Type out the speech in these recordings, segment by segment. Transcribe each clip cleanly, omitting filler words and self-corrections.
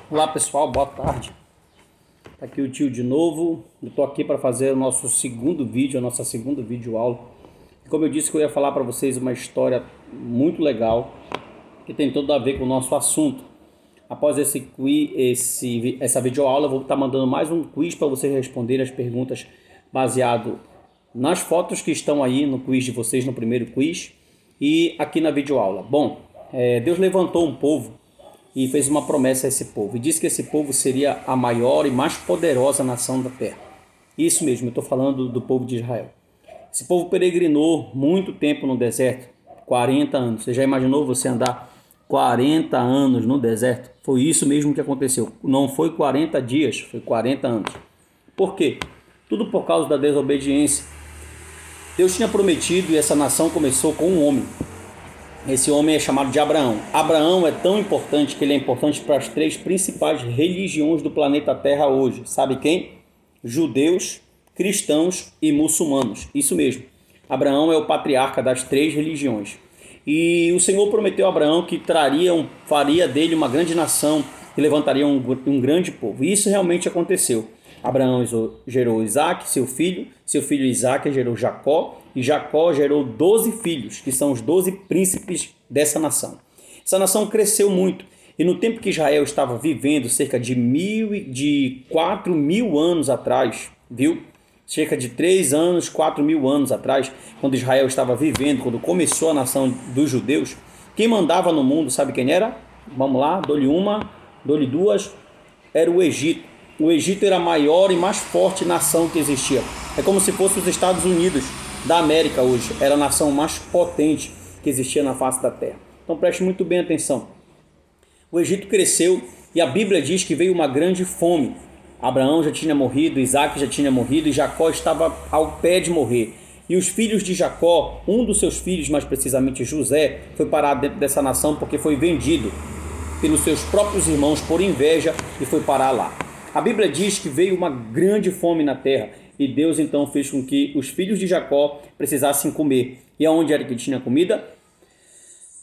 Olá pessoal, boa tarde. Tá aqui o tio de novo. Eu tô aqui para fazer o nosso segundo vídeo, a nossa segunda videoaula. Como eu disse que eu ia falar para vocês uma história muito legal que tem tudo a ver com o nosso assunto. Após essa videoaula, eu vou estar mandando mais um quiz para vocês responderem as perguntas baseado nas fotos que estão aí no quiz de vocês, no primeiro quiz, e aqui na videoaula. Bom, Deus levantou um povo e fez uma promessa a esse povo, e disse que esse povo seria a maior e mais poderosa nação da terra. Isso mesmo, eu estou falando do povo de Israel. Esse povo peregrinou muito tempo no deserto, 40 anos. Você já imaginou você andar 40 anos no deserto? Foi isso mesmo que aconteceu. Não foi 40 dias, foi 40 anos. Por quê? Tudo por causa da desobediência. Deus tinha prometido e essa nação começou com um homem. Esse homem é chamado de Abraão. Abraão é tão importante que ele é importante para as três principais religiões do planeta Terra hoje. Sabe quem? Judeus, cristãos e muçulmanos. Isso mesmo. Abraão é o patriarca das três religiões. E o Senhor prometeu a Abraão que faria dele uma grande nação e levantaria um grande povo. E isso realmente aconteceu. Abraão gerou Isaac, seu filho Isaac gerou Jacó, e Jacó gerou 12 filhos, que são os 12 príncipes dessa nação. Essa nação cresceu muito, e no tempo que Israel estava vivendo, cerca de 4 mil anos atrás, viu? Cerca de 3 anos, 4 mil anos atrás, quando Israel estava vivendo, quando começou a nação dos judeus, quem mandava no mundo, sabe quem era? Vamos lá, dou-lhe uma, dou-lhe duas, era o Egito. O Egito era a maior e mais forte nação que existia. É como se fosse os Estados Unidos da América hoje. Era a nação mais potente que existia na face da terra. Então preste muito bem atenção. O Egito cresceu e a Bíblia diz que veio uma grande fome. Abraão já tinha morrido, Isaac já tinha morrido e Jacó estava ao pé de morrer. E os filhos de Jacó, um dos seus filhos, mais precisamente José, foi parar dentro dessa nação porque foi vendido pelos seus próprios irmãos por inveja e foi parar lá. A Bíblia diz que veio uma grande fome na terra e Deus então fez com que os filhos de Jacó precisassem comer. E aonde era que tinha comida?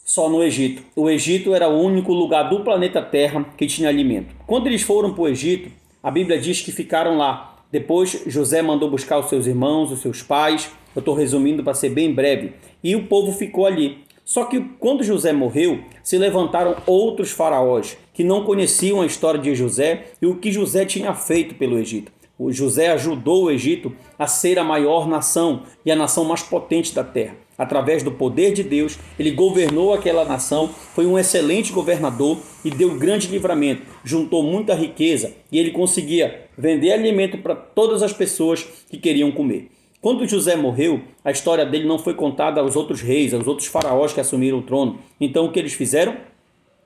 Só no Egito. O Egito era o único lugar do planeta Terra que tinha alimento. Quando eles foram para o Egito, a Bíblia diz que ficaram lá. Depois José mandou buscar os seus irmãos, os seus pais. Eu estou resumindo para ser bem breve. E o povo ficou ali. Só que quando José morreu, se levantaram outros faraós que não conheciam a história de José e o que José tinha feito pelo Egito. O José ajudou o Egito a ser a maior nação e a nação mais potente da terra. Através do poder de Deus, ele governou aquela nação, foi um excelente governador e deu grande livramento, juntou muita riqueza e ele conseguia vender alimento para todas as pessoas que queriam comer. Quando José morreu, a história dele não foi contada aos outros reis, aos outros faraós que assumiram o trono. Então o que eles fizeram?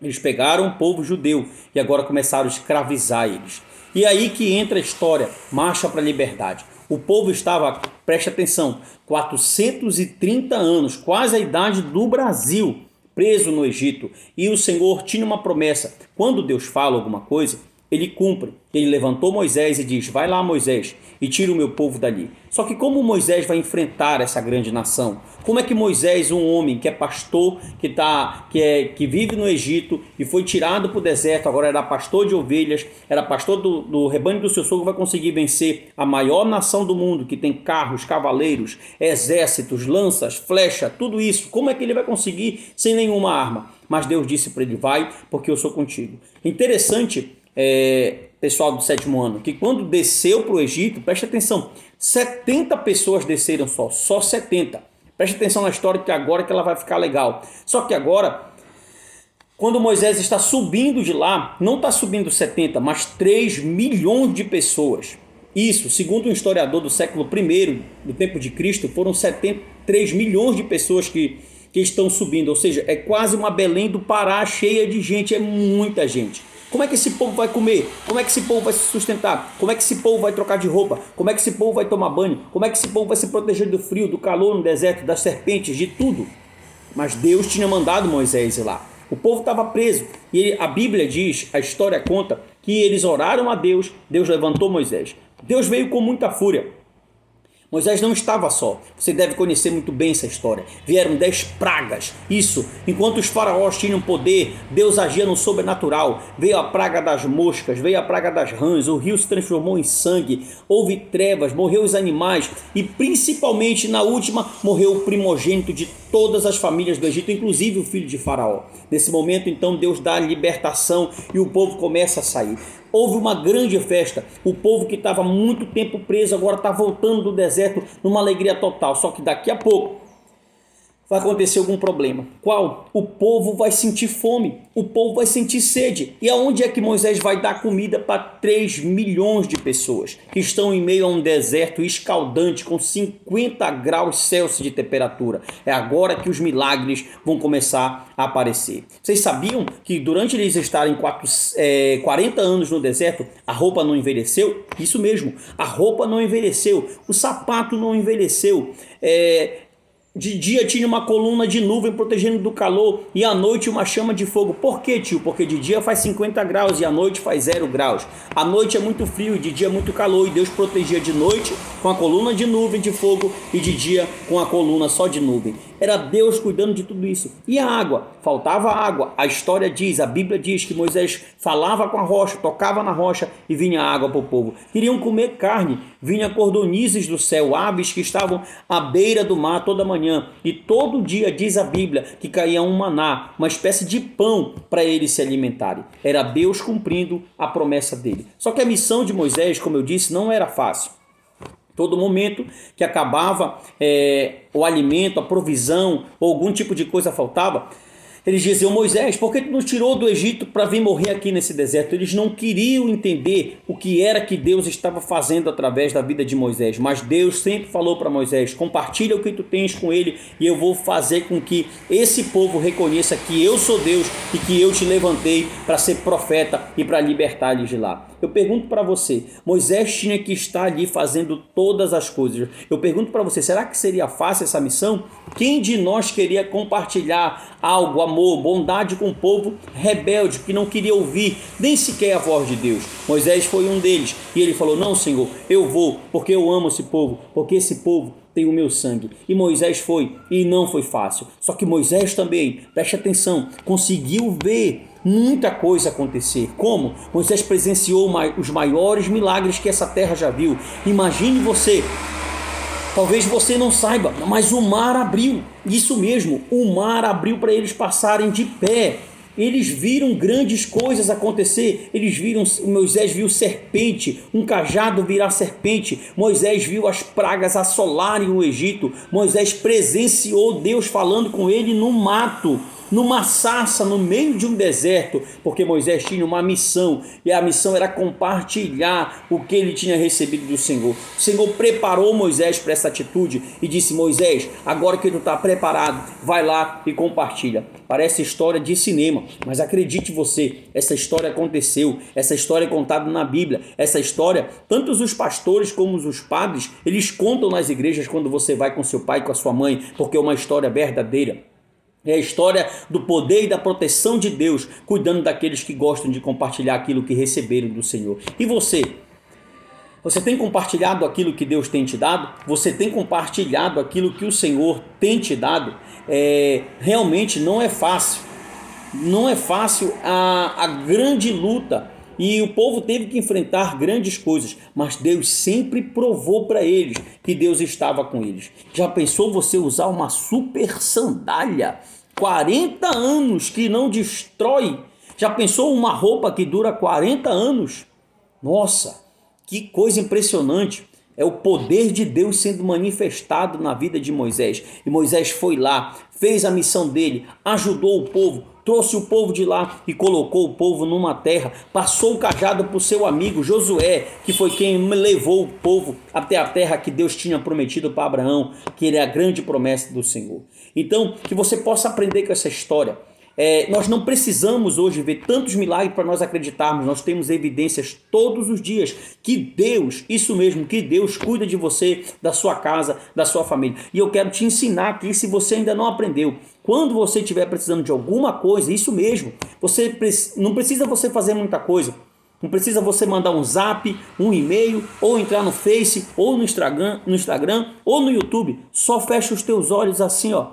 Eles pegaram o povo judeu e agora começaram a escravizar eles. E aí que entra a história, marcha para a liberdade. O povo estava, preste atenção, 430 anos, quase a idade do Brasil, preso no Egito. E o Senhor tinha uma promessa. Quando Deus fala alguma coisa, ele cumpre. Ele levantou Moisés e diz: vai lá, Moisés, e tira o meu povo dali. Só que como Moisés vai enfrentar essa grande nação? Como é que Moisés, um homem que é pastor, que vive no Egito e foi tirado para o deserto, agora era pastor de ovelhas, era pastor do rebanho do seu sogro, vai conseguir vencer a maior nação do mundo, que tem carros, cavaleiros, exércitos, lanças, flecha, tudo isso? Como é que ele vai conseguir sem nenhuma arma? Mas Deus disse para ele: vai, porque eu sou contigo. Interessante, pessoal do sétimo ano, que quando desceu para o Egito, preste atenção, 70 pessoas desceram só 70. Preste atenção na história que agora que ela vai ficar legal. Só que agora, quando Moisés está subindo de lá, não está subindo 70, mas 3 milhões de pessoas. Isso, segundo um historiador do século I, do tempo de Cristo, foram 3 milhões de pessoas que estão subindo. Ou seja, é quase uma Belém do Pará cheia de gente, é muita gente. Como é que esse povo vai comer? Como é que esse povo vai se sustentar? Como é que esse povo vai trocar de roupa? Como é que esse povo vai tomar banho? Como é que esse povo vai se proteger do frio, do calor no deserto, das serpentes, de tudo? Mas Deus tinha mandado Moisés ir lá. O povo estava preso. E a Bíblia diz, a história conta, que eles oraram a Deus, Deus levantou Moisés. Deus veio com muita fúria. Moisés não estava só. Você deve conhecer muito bem essa história. Vieram 10 pragas. Isso, enquanto os faraós tinham poder, Deus agia no sobrenatural. Veio a praga das moscas, veio a praga das rãs, o rio se transformou em sangue, houve trevas, morreu os animais e principalmente na última morreu o primogênito de todas as famílias do Egito, inclusive o filho de Faraó. Nesse momento então Deus dá a libertação e o povo começa a sair. Houve uma grande festa, o povo que estava muito tempo preso agora está voltando do deserto numa alegria total, só que daqui a pouco vai acontecer algum problema. Qual? O povo vai sentir fome, o povo vai sentir sede. E aonde é que Moisés vai dar comida para 3 milhões de pessoas que estão em meio a um deserto escaldante com 50 graus Celsius de temperatura? É agora que os milagres vão começar a aparecer. Vocês sabiam que durante eles estarem 40 anos no deserto, a roupa não envelheceu? Isso mesmo, a roupa não envelheceu, o sapato não envelheceu. De dia tinha uma coluna de nuvem protegendo do calor e à noite uma chama de fogo. Por quê, tio? Porque de dia faz 50 graus e à noite faz 0 graus. À noite é muito frio e de dia é muito calor, e Deus protegia de noite com a coluna de nuvem de fogo e de dia com a coluna só de nuvem. Era Deus cuidando de tudo isso. E a água? Faltava água. A história diz, a Bíblia diz que Moisés falava com a rocha, tocava na rocha e vinha água para o povo. Queriam comer carne, vinha cordonizes do céu, aves que estavam à beira do mar toda manhã. E todo dia, diz a Bíblia, que caía um maná, uma espécie de pão para eles se alimentarem. Era Deus cumprindo a promessa dele. Só que a missão de Moisés, como eu disse, não era fácil. Todo momento que acabava o alimento, a provisão ou algum tipo de coisa faltava, eles diziam: Moisés, por que tu nos tirou do Egito para vir morrer aqui nesse deserto? Eles não queriam entender o que era que Deus estava fazendo através da vida de Moisés. Mas Deus sempre falou para Moisés: compartilha o que tu tens com ele e eu vou fazer com que esse povo reconheça que eu sou Deus e que eu te levantei para ser profeta e para libertar eles de lá. Eu pergunto para você, Moisés tinha que estar ali fazendo todas as coisas. Eu pergunto para você, será que seria fácil essa missão? Quem de nós queria compartilhar algo, amor, bondade com o povo rebelde, que não queria ouvir nem sequer a voz de Deus? Moisés foi um deles e ele falou: não, Senhor, eu vou porque eu amo esse povo, porque esse povo tem o meu sangue. E Moisés foi, e não foi fácil. Só que Moisés também, preste atenção, conseguiu ver muita coisa acontecer. Como? Moisés presenciou os maiores milagres que essa terra já viu. Imagine você, talvez você não saiba, mas o mar abriu. Isso mesmo, o mar abriu para eles passarem de pé. Eles viram grandes coisas acontecer. Moisés viu serpente, um cajado virar serpente. Moisés viu as pragas assolarem o Egito. Moisés presenciou Deus falando com ele no mato, numa sarça, no meio de um deserto, porque Moisés tinha uma missão, e a missão era compartilhar o que ele tinha recebido do Senhor. O Senhor preparou Moisés para essa atitude e disse: Moisés, agora que tu está preparado, vai lá e compartilha. Parece história de cinema, mas acredite você, essa história aconteceu, essa história é contada na Bíblia, essa história, tanto os pastores como os padres, eles contam nas igrejas quando você vai com seu pai, com a sua mãe, porque é uma história verdadeira. É a história do poder e da proteção de Deus, cuidando daqueles que gostam de compartilhar aquilo que receberam do Senhor. E você? Você tem compartilhado aquilo que Deus tem te dado? Você tem compartilhado aquilo que o Senhor tem te dado? Realmente não é fácil. Não é fácil a grande luta. E o povo teve que enfrentar grandes coisas, mas Deus sempre provou para eles que Deus estava com eles. Já pensou você usar uma super sandália? 40 anos que não destrói. Já pensou uma roupa que dura 40 anos? Nossa, que coisa impressionante. É o poder de Deus sendo manifestado na vida de Moisés. E Moisés foi lá, fez a missão dele, ajudou o povo, trouxe o povo de lá e colocou o povo numa terra, passou o cajado para o seu amigo Josué, que foi quem levou o povo até a terra que Deus tinha prometido para Abraão, que era a grande promessa do Senhor. Então, que você possa aprender com essa história. Nós não precisamos hoje ver tantos milagres para nós acreditarmos. Nós temos evidências todos os dias que Deus, isso mesmo, que Deus cuida de você, da sua casa, da sua família. E eu quero te ensinar aqui, se você ainda não aprendeu, quando você estiver precisando de alguma coisa, isso mesmo, não precisa você fazer muita coisa. Não precisa você mandar um zap, um e-mail, ou entrar no Face, ou no Instagram, ou no YouTube. Só fecha os teus olhos assim, ó.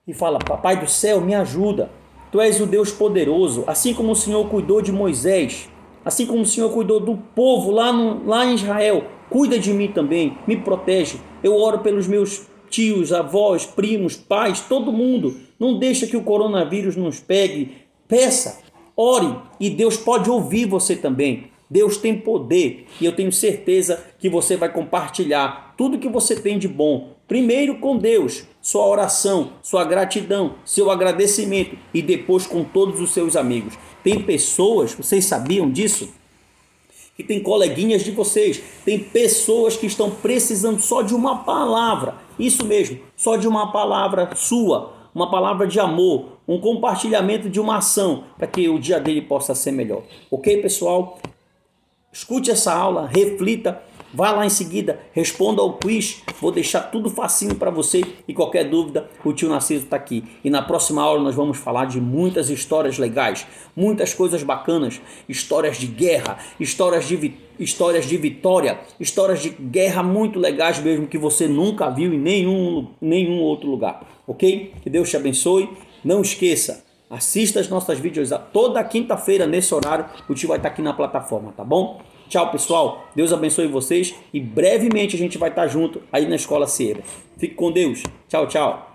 E fala: Papai do céu, me ajuda. Tu és o Deus poderoso. Assim como o Senhor cuidou de Moisés, assim como o Senhor cuidou do povo lá em Israel, cuida de mim também, me protege. Eu oro pelos meus tios, avós, primos, pais, todo mundo. Não deixa que o coronavírus nos pegue. Peça, ore, e Deus pode ouvir você também. Deus tem poder, e eu tenho certeza que você vai compartilhar tudo que você tem de bom. Primeiro com Deus, sua oração, sua gratidão, seu agradecimento, e depois com todos os seus amigos. Tem pessoas, vocês sabiam disso? Que tem coleguinhas de vocês, tem pessoas que estão precisando só de uma palavra, isso mesmo, só de uma palavra sua, uma palavra de amor, um compartilhamento de uma ação, para que o dia dele possa ser melhor. Ok, pessoal? Escute essa aula, reflita, vá lá em seguida, responda ao quiz, vou deixar tudo facinho para você, e qualquer dúvida, o tio Narciso está aqui. E na próxima aula nós vamos falar de muitas histórias legais, muitas coisas bacanas, histórias de guerra, histórias de vitória, histórias de guerra muito legais mesmo, que você nunca viu em nenhum outro lugar, ok? Que Deus te abençoe, não esqueça. Assista as nossas vídeos toda quinta-feira nesse horário, o tio vai estar aqui na plataforma, tá bom? Tchau, pessoal. Deus abençoe vocês e brevemente a gente vai estar junto aí na Escola Sierra. Fique com Deus. Tchau, tchau.